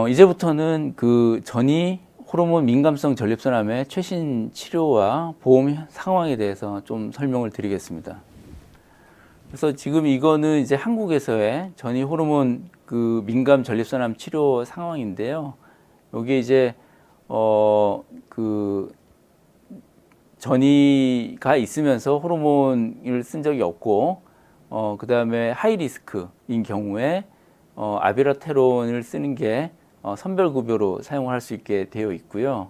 이제부터는 그 전이 호르몬 민감성 전립선암의 최신 치료와 보험 상황에 대해서 좀 설명을 드리겠습니다. 그래서 지금 이거는 이제 한국에서의 전이 호르몬 그 민감 전립선암 치료 상황인데요. 여기 이제 그 전이가 있으면서 호르몬을 쓴 적이 없고, 그 다음에 하이 리스크인 경우에 아비라테론을 쓰는 게 선별급여로 사용할 수 있게 되어 있고요.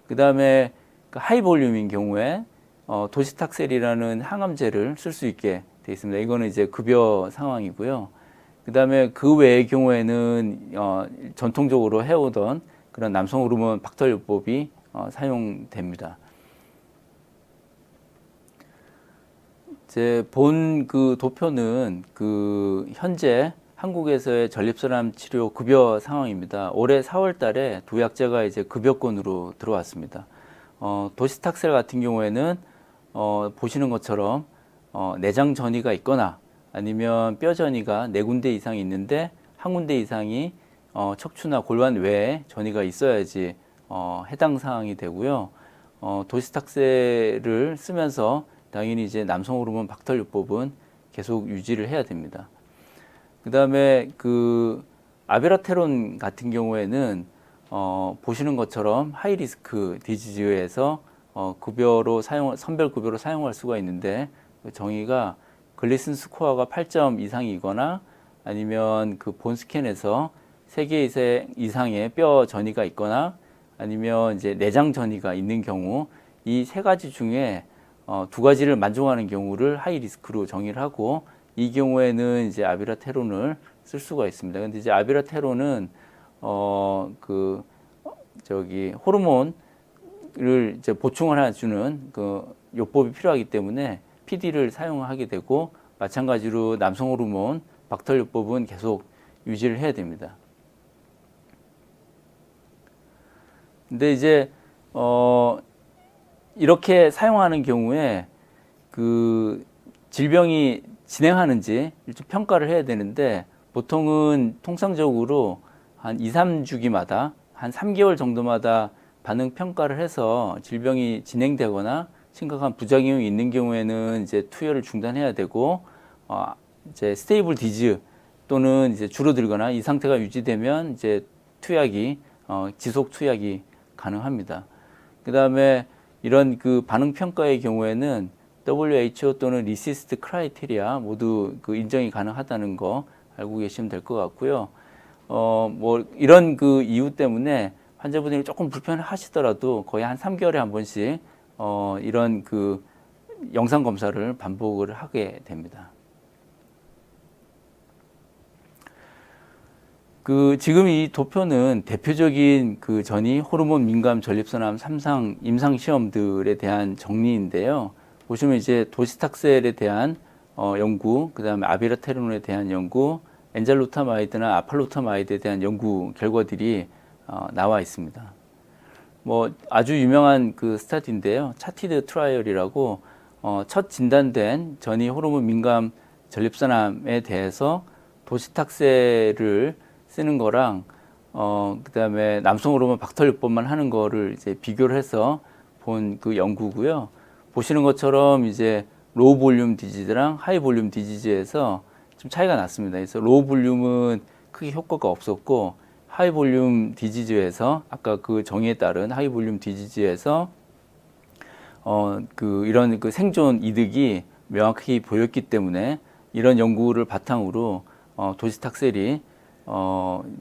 그 다음에 하이 볼륨인 경우에 도시탁셀이라는 항암제를 쓸 수 있게 되어 있습니다. 이거는 이제 급여 상황이고요. 그 다음에 그 외의 경우에는 전통적으로 해오던 그런 남성 호르몬 박터요법이 사용됩니다. 제 본 그 도표는 그 현재 한국에서의 전립선암 치료 급여 상황입니다. 올해 4월 달에 두 약제가 이제 급여권으로 들어왔습니다. 도시탁셀 같은 경우에는 보시는 것처럼 내장 전이가 있거나 아니면 뼈 전이가 4군데 이상이 있는데 한 군데 이상이 척추나 골반 외에 전이가 있어야지 해당 사항이 되고요. 도시탁셀을 쓰면서 당연히 이제 남성 호르몬 박터요법은 계속 유지를 해야 됩니다. 그 다음에 그 아베라테론 같은 경우에는 보시는 것처럼 하이 리스크 디지즈에서 급여로 선별 급여로 사용할 수가 있는데 그 정의가 글리슨 스코어가 8점 이상이거나 아니면 그 본 스캔에서 3개 이상의 뼈 전이가 있거나 아니면 이제 내장 전이가 있는 경우 이 3가지 중에 2가지를 만족하는 경우를 하이 리스크로 정의를 하고 이 경우에는 이제 아비라테론을 쓸 수가 있습니다. 근데 이제 아비라테론은 호르몬을 이제 보충을 해주는 그 요법이 필요하기 때문에 PD를 사용하게 되고 마찬가지로 남성 호르몬 박터요법은 계속 유지를 해야 됩니다. 근데 이제 이렇게 사용하는 경우에 그 질병이 진행하는지 좀 평가를 해야 되는데 보통은 통상적으로 한 2, 3주기마다 한 3개월 정도마다 반응 평가를 해서 질병이 진행되거나 심각한 부작용이 있는 경우에는 이제 투여를 중단해야 되고 이제 스테이블 디즈 또는 이제 줄어들거나 이 상태가 유지되면 이제 투약이 지속 투약이 가능합니다. 그 다음에 이런 그 반응 평가의 경우에는 WHO 또는 리시스트 크라이테리아 모두 그 인정이 가능하다는 거 알고 계시면 될 것 같고요. 뭐 이런 그 이유 때문에 환자분들이 조금 불편하시더라도 거의 한 3개월에 한 번씩 이런 그 영상 검사를 반복을 하게 됩니다. 그 지금 이 도표는 대표적인 그 전이 호르몬 민감 전립선암 임상 시험들에 대한 정리인데요. 보시면 이제 도시탁셀에 대한 연구, 그 다음에 아비라테론에 대한 연구, 엔잘루타마이드나 아팔루타마이드에 대한 연구 결과들이 나와 있습니다. 뭐 아주 유명한 그 스타디인데요. 차티드 트라이얼이라고 첫 진단된 전이 호르몬 민감 전립선암에 대해서 도시탁셀을 쓰는 거랑 그다음에 남성 호르몬 박터요법만 하는 거를 이제 비교를 해서 본 그 연구고요. 보시는 것처럼 이제 로우 볼륨 디지즈랑 하이 볼륨 디지즈에서 좀 차이가 났습니다. 그래서 로우 볼륨은 크게 효과가 없었고 하이 볼륨 디지즈에서 아까 그 정의에 따른 하이 볼륨 디지즈에서 이런 그 생존 이득이 명확히 보였기 때문에 이런 연구를 바탕으로 도시탁셀이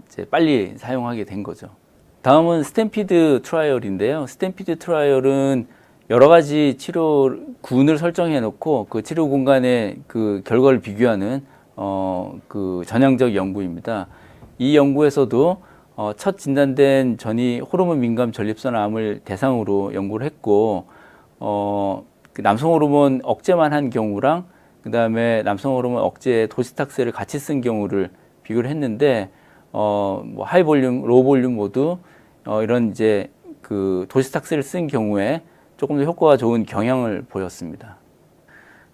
이제 빨리 사용하게 된 거죠. 다음은 스탬피드 트라이얼인데요. 스탬피드 트라이얼은 여러 가지 치료 군을 설정해 놓고 그 치료 공간의 그 결과를 비교하는 그 전향적 연구입니다. 이 연구에서도 첫 진단된 전이 호르몬 민감 전립선암을 대상으로 연구를 했고 그 남성 호르몬 억제만 한 경우랑 그 다음에 남성 호르몬 억제 도시탁셀을 같이 쓴 경우를 비교를 했는데 뭐 하이 볼륨, 로우 볼륨 모두 이런 이제 그 도시탁셀을 쓴 경우에 조금 더 효과가 좋은 경향을 보였습니다.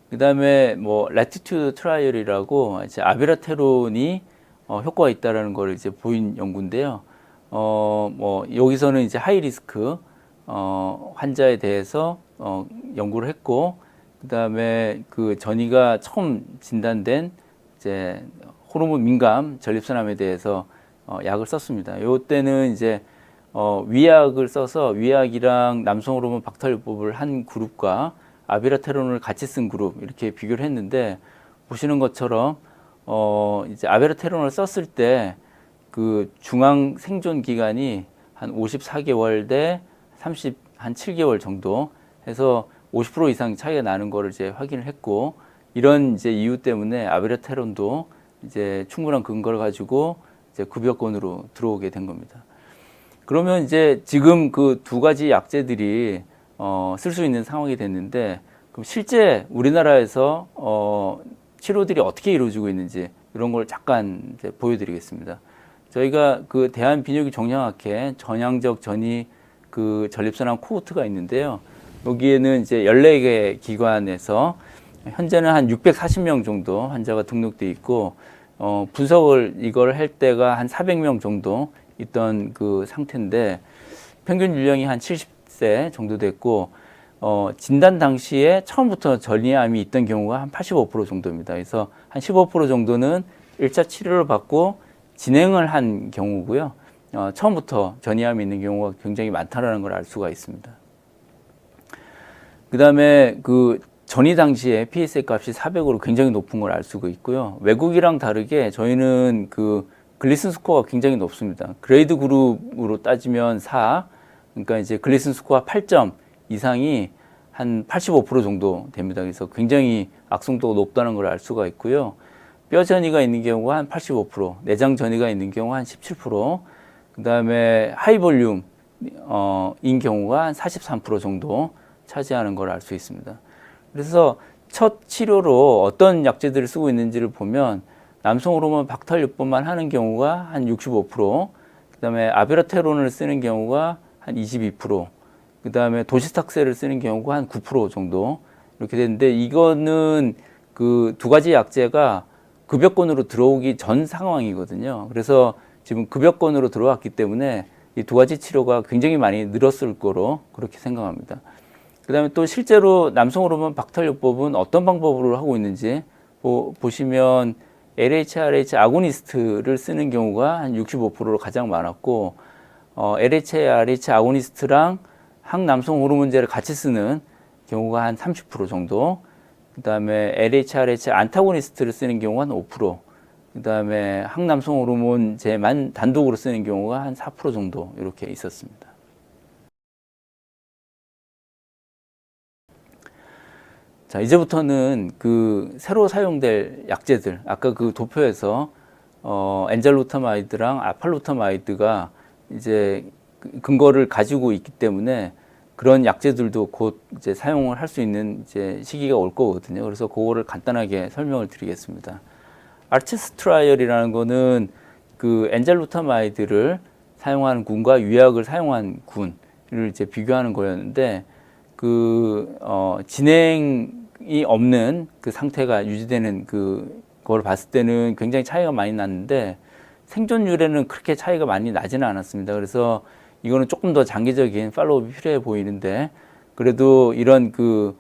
그 다음에 뭐 라티튜드 트라이얼이라고 이제 아비라테론이 효과가 있다라는 걸 이제 보인 연구인데요. 뭐 여기서는 이제 하이 리스크 환자에 대해서 연구를 했고, 그다음에 그 전이가 처음 진단된 이제 호르몬 민감 전립선암에 대해서 약을 썼습니다. 요때는 이제 위약을 써서 위약이랑 남성 호르몬 박탈요법을 한 그룹과 아비라테론을 같이 쓴 그룹 이렇게 비교를 했는데, 보시는 것처럼 이제 아비라테론을 썼을 때 그 중앙 생존 기간이 한 54개월 대 한 7개월 정도 해서 50% 이상 차이가 나는 거를 이제 확인을 했고, 이런 이제 이유 때문에 아비라테론도 이제 충분한 근거를 가지고 이제 급여권으로 들어오게 된 겁니다. 그러면 이제 지금 그 두 가지 약제들이 쓸 수 있는 상황이 됐는데, 그럼 실제 우리나라에서 치료들이 어떻게 이루어지고 있는지 이런 걸 잠깐 이제 보여드리겠습니다. 저희가 그 대한비뇨기종양학회 전향적 전이 그 전립선암 코호트가 있는데요. 여기에는 이제 14개 기관에서 현재는 한 640명 정도 환자가 등록돼 있고, 분석을 이걸 할 때가 한 400명 정도 있던 그 상태인데, 평균 연령이 한 70세 정도 됐고, 진단 당시에 처음부터 전이암이 있던 경우가 한 85% 정도입니다. 그래서 한 15% 정도는 1차 치료를 받고 진행을 한 경우고요. 처음부터 전이암이 있는 경우가 굉장히 많다라는 걸 알 수가 있습니다. 그 다음에 그 전이 당시에 PSA 값이 400으로 굉장히 높은 걸 알 수가 있고요. 외국이랑 다르게 저희는 그 글리슨 스코어가 굉장히 높습니다. 그레이드 그룹으로 따지면 4, 그러니까 이제 글리슨 스코어 8점 이상이 한 85% 정도 됩니다. 그래서 굉장히 악성도가 높다는 걸 알 수가 있고요. 뼈 전이가 있는 경우가 한 85%, 내장 전이가 있는 경우가 한 17%, 그 다음에 하이 볼륨 인 경우가 한 43% 정도 차지하는 걸 알 수 있습니다. 그래서 첫 치료로 어떤 약제들을 쓰고 있는지를 보면, 남성 호르몬 박탈요법만 하는 경우가 한 65%, 그 다음에 아비라테론을 쓰는 경우가 한 22%, 그 다음에 도시스탁셀을 쓰는 경우가 한 9% 정도 이렇게 되는데, 이거는 그 두 가지 약제가 급여권으로 들어오기 전 상황이거든요. 그래서 지금 급여권으로 들어왔기 때문에 이 두 가지 치료가 굉장히 많이 늘었을 거로 그렇게 생각합니다. 그 다음에 또 실제로 남성 호르몬 박탈요법은 어떤 방법으로 하고 있는지 보시면, LHRH 아고니스트를 쓰는 경우가 한 65%로 가장 많았고, LHRH 아고니스트랑 항남성 호르몬제를 같이 쓰는 경우가 한 30% 정도, 그 다음에 LHRH 안타고니스트를 쓰는 경우가 한 5%, 그 다음에 항남성 호르몬제만 단독으로 쓰는 경우가 한 4% 정도 이렇게 있었습니다. 자, 이제부터는 그 새로 사용될 약제들, 아까 그 도표에서 엔잘루타마이드랑 아팔루타마이드가 이제 근거를 가지고 있기 때문에 그런 약제들도 곧 이제 사용을 할 수 있는 이제 시기가 올 거거든요. 그래서 그거를 간단하게 설명을 드리겠습니다. 아르체스 트라이얼이라는 거는 그 엔잘루타마이드를 사용한 군과 유약을 사용한 군을 이제 비교하는 거였는데, 그 진행이 없는 그 상태가 유지되는 그걸 봤을 때는 굉장히 차이가 많이 났는데, 생존율에는 그렇게 차이가 많이 나지는 않았습니다. 그래서 이거는 조금 더 장기적인 팔로우업이 필요해 보이는데, 그래도 이런 그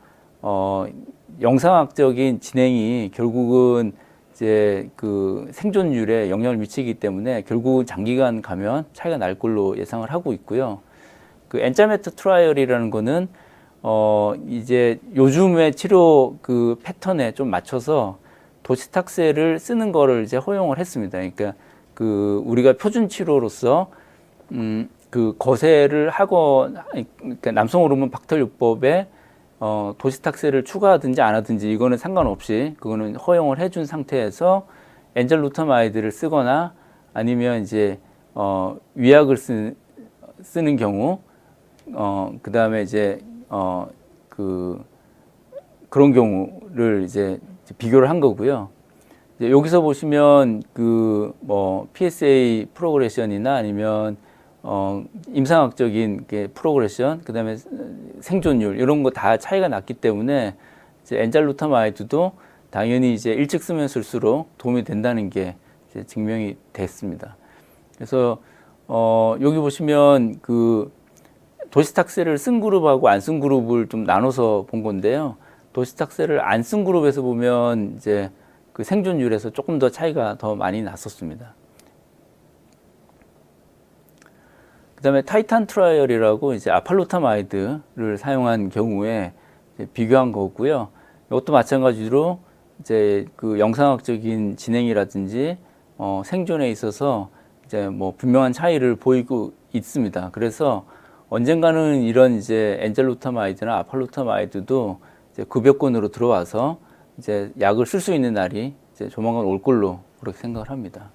영상학적인 진행이 결국은 이제 그 생존율에 영향을 미치기 때문에 결국은 장기간 가면 차이가 날 걸로 예상을 하고 있고요. 그 엔자메트 트라이얼이라는 거는 이제 요즘의 치료 그 패턴에 좀 맞춰서 도시탁세를 쓰는 거를 이제 허용을 했습니다. 그러니까 그 우리가 표준 치료로서 그 거세를 하고, 그러니까 남성 호르몬 박탈요법에 도시탁세를 추가하든지 안 하든지 이거는 상관없이 그거는 허용을 해준 상태에서 엔젤루타마이드를 쓰거나 아니면 이제 위약을 쓰는 경우, 그 다음에 이제 그런 경우를 이제 비교를 한 거고요. 이제 여기서 보시면 그 뭐 PSA 프로그레션이나 아니면 임상학적인 게 프로그레션, 그 다음에 생존율 이런 거 다 차이가 났기 때문에 이제 엔잘루타마이드도 당연히 이제 일찍 쓰면 쓸수록 도움이 된다는 게 이제 증명이 됐습니다. 그래서 여기 보시면 그 도시탁세를 쓴 그룹하고 안 쓴 그룹을 좀 나눠서 본 건데요. 도시탁세를 안 쓴 그룹에서 보면 이제 그 생존율에서 조금 더 차이가 더 많이 났었습니다. 그다음에 타이탄 트라이얼이라고 이제 아팔루타마이드를 사용한 경우에 비교한 거고요. 이것도 마찬가지로 이제 그 영상학적인 진행이라든지 생존에 있어서 이제 뭐 분명한 차이를 보이고 있습니다. 그래서 언젠가는 이런 이제 엔젤루타마이드나 아팔루타마이드도 이제 급여권으로 들어와서 이제 약을 쓸 수 있는 날이 이제 조만간 올 걸로 그렇게 생각을 합니다.